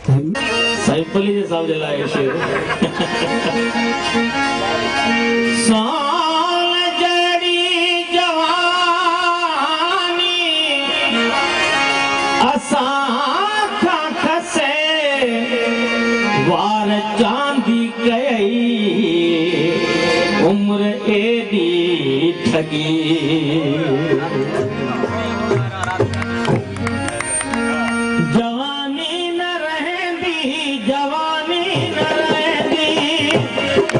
सैफली जे साहब जे लाइ शेर साल जड़ी जवानी असां खां खसे वार चांदी कई उम्र एडी ठगी जवानी न रहंदी जवानी न रहंदी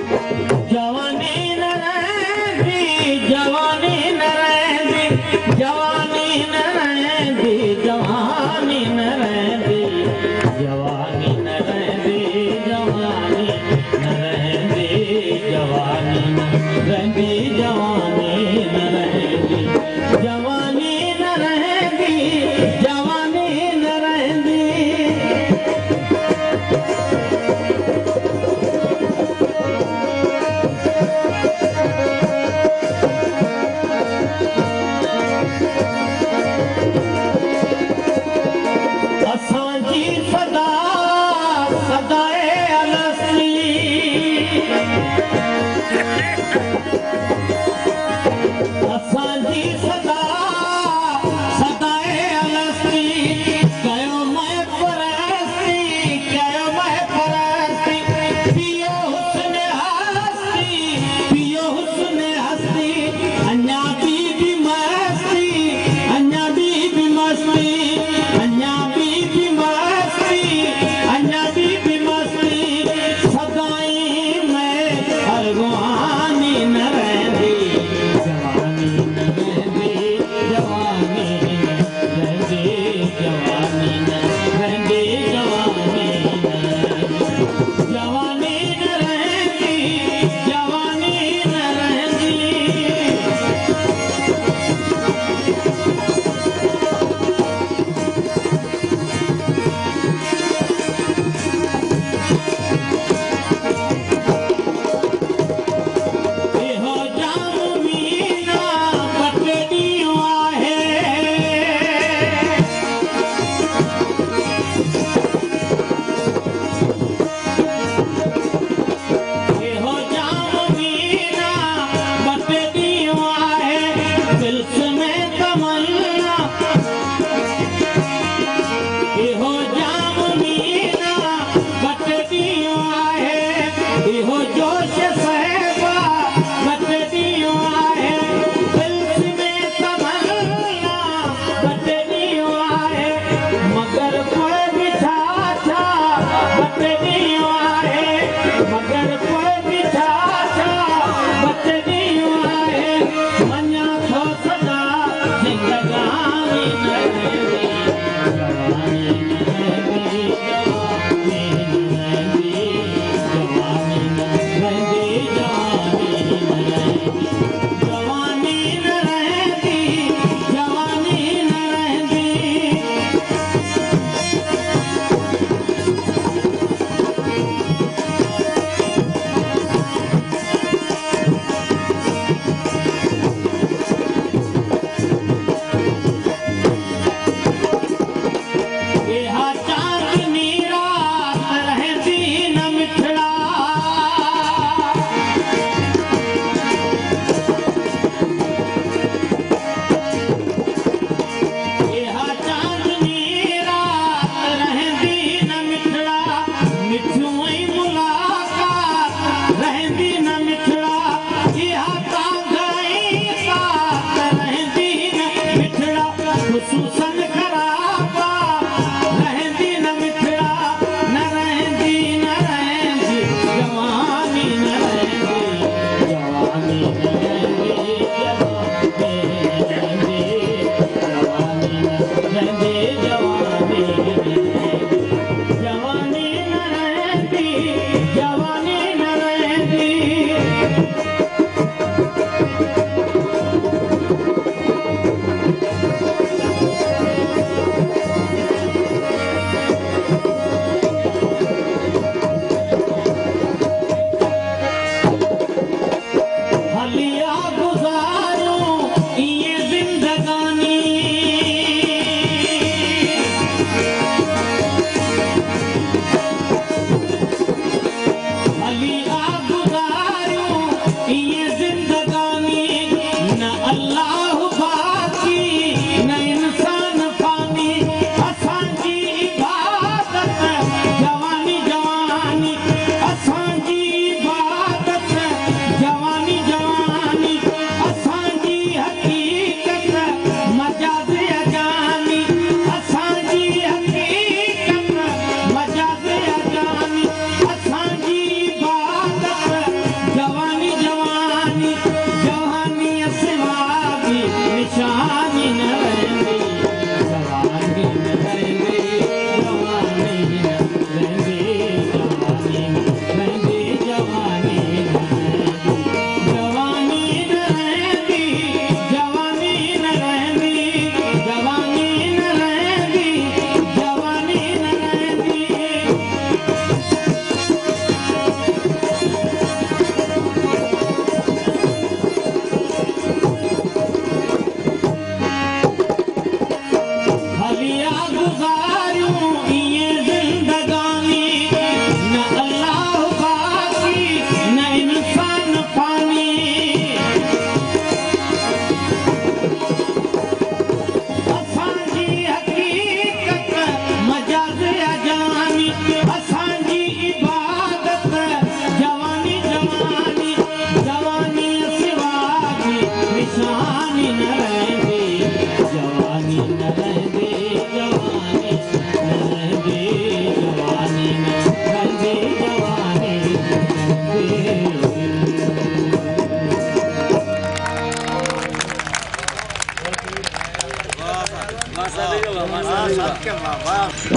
जवानी न रहंदी जवानी न रहंदी जवानी न रहंदी जवानी न रहंदी जवानी न रहंदी जवानी न रहंदी जवानी न रहंदी जवानी न रहंदी जवानी न रहंदी जवानी न रहंदी असांजी सदा सदाए अलसी असांजी सदा जवानी न रहंदी जवानी न रहंदी जवानी न रहंदी जवानी न रहंदी जवानी न जवानी न रहंदी जवानी न रहंदी जवानी न रहंदी जवानी न रहंदी हलिया गुज़ारियूं इएं ज़िंदगानी न अल्लाह बाक़ी न इंसान फ़ानी असांजी हक़ीक़त मजाज़ अजानी असांजी इबादत जवानी जवानी जवानी सिवा की निशानी न रहंदी जवानी न रहंदी जवानी न रहंदी जवानी न रहंदी जवानी न रहंदी Mas